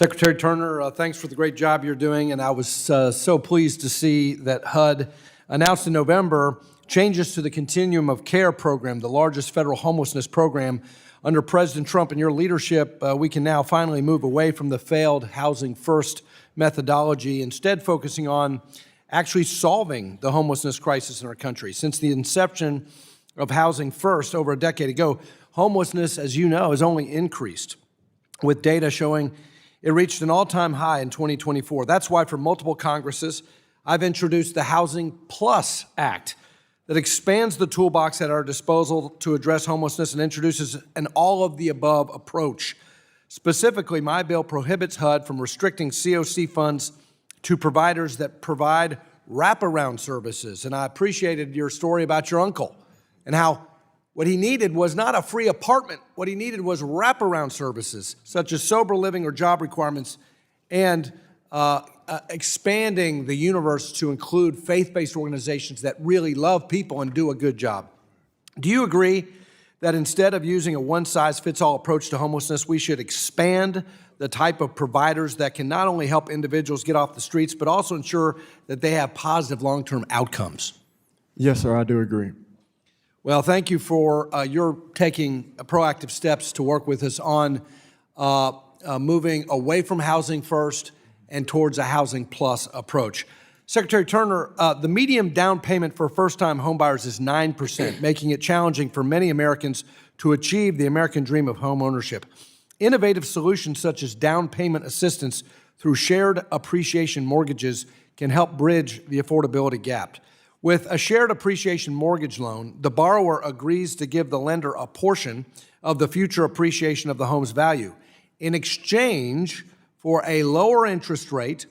Secretary Turner, thanks for the great job you're doing, and I was so pleased to see that HUD announced in November changes to the Continuum of Care program, the largest federal homelessness program. Under President Trump and your leadership, we can now finally move away from the failed housing first methodology, instead focusing on actually solving the homelessness crisis in our country. Since the inception of Housing First over a decade ago, homelessness, as you know, has only increased, with data showing it reached an all-time high in 2024. That's why for multiple Congresses, I've introduced the Housing Plus Act that expands the toolbox at our disposal to address homelessness and introduces an all-of-the-above approach. Specifically, my bill prohibits HUD from restricting COC funds to providers that provide wraparound services. And I appreciated your story about your uncle and how what he needed was not a free apartment. What he needed was wraparound services, such as sober living or job requirements, and expanding the universe to include faith-based organizations that really love people and do a good job. Do you agree that instead of using a one-size-fits-all approach to homelessness, we should expand the type of providers that can not only help individuals get off the streets, but also ensure that they have positive long-term outcomes? Yes, sir, I do agree. Well, thank you for your taking proactive steps to work with us on moving away from Housing First and towards a Housing Plus approach. Secretary Turner, the median down payment for first-time homebuyers is 9%, making it challenging for many Americans to achieve the American dream of home ownership. Innovative solutions such as down payment assistance through shared appreciation mortgages can help bridge the affordability gap. With a shared appreciation mortgage loan, the borrower agrees to give the lender a portion of the future appreciation of the home's value in exchange for a lower interest rate,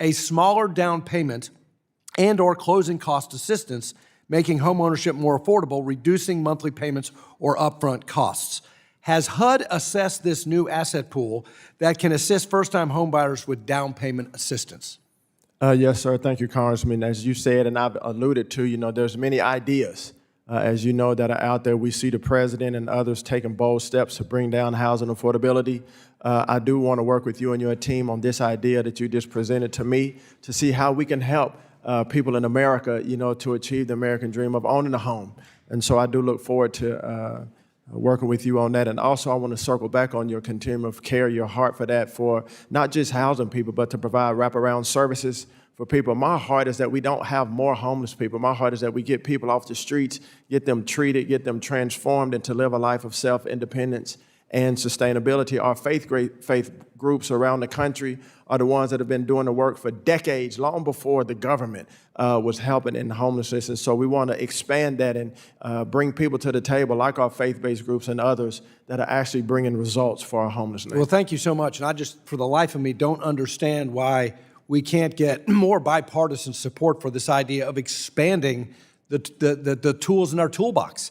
a smaller down payment, and/or closing cost assistance, making homeownership more affordable, reducing monthly payments or upfront costs. Has HUD assessed this new asset pool that can assist first-time homebuyers with down payment assistance? Yes, sir. Thank you, Congressman. As you said, and I've alluded to, there's many ideas, as you know, that are out there. We see the president and others taking bold steps to bring down housing affordability. I do want to work with you and your team on this idea that you just presented to me to see how we can help people in America, to achieve the American dream of owning a home. And so I do look forward to working with you on that. And also I want to circle back on your continuum of care, your heart for that, for not just housing people, but to provide wraparound services for people. My heart is that we don't have more homeless people. My heart is that we get people off the streets, get them treated, get them transformed, and to live a life of self-independence and sustainability. Our faith groups around the country are the ones that have been doing the work for decades, long before the government was helping in homelessness. And so we want to expand that and bring people to the table, like our faith-based groups and others, that are actually bringing results for our homelessness. Well, thank you so much. And I just, for the life of me, don't understand why we can't get more bipartisan support for this idea of expanding the tools in our toolbox.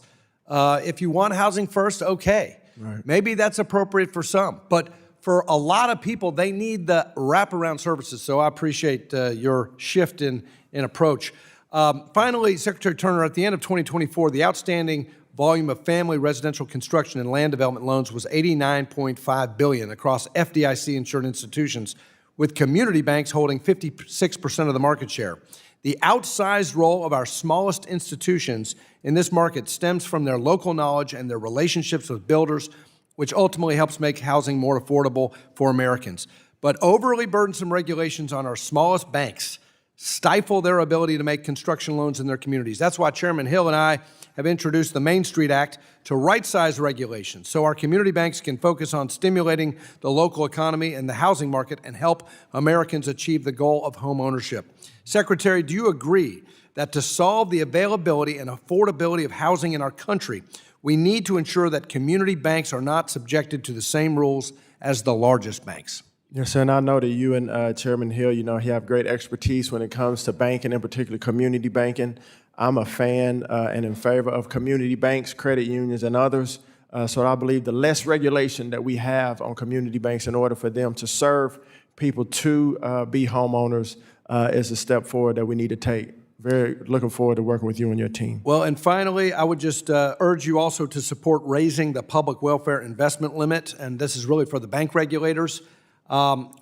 If you want Housing First, okay. Right. Maybe that's appropriate for some, but for a lot of people, they need the wraparound services. So I appreciate your shift in approach. Finally, Secretary Turner, at the end of 2024, the outstanding volume of family residential construction and land development loans was $89.5 billion across FDIC-insured institutions, with community banks holding 56% of the market share. The outsized role of our smallest institutions in this market stems from their local knowledge and their relationships with builders, which ultimately helps make housing more affordable for Americans. But overly burdensome regulations on our smallest banks stifle their ability to make construction loans in their communities. That's why Chairman Hill and I have introduced the Main Street Act to right-size regulations so our community banks can focus on stimulating the local economy and the housing market and help Americans achieve the goal of home ownership. Secretary, do you agree that to solve the availability and affordability of housing in our country, we need to ensure that community banks are not subjected to the same rules as the largest banks? Yes, sir, and I know that you and Chairman Hill, you have great expertise when it comes to banking, in particular community banking. I'm a fan and in favor of community banks, credit unions, and others. So I believe the less regulation that we have on community banks in order for them to serve people to be homeowners is a step forward that we need to take. Very looking forward to working with you and your team. Well, and finally, I would just urge you also to support raising the public welfare investment limit, and this is really for the bank regulators.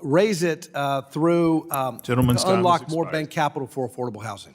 raise it through Gentleman's to time has unlock more expired. bank capital for affordable housing.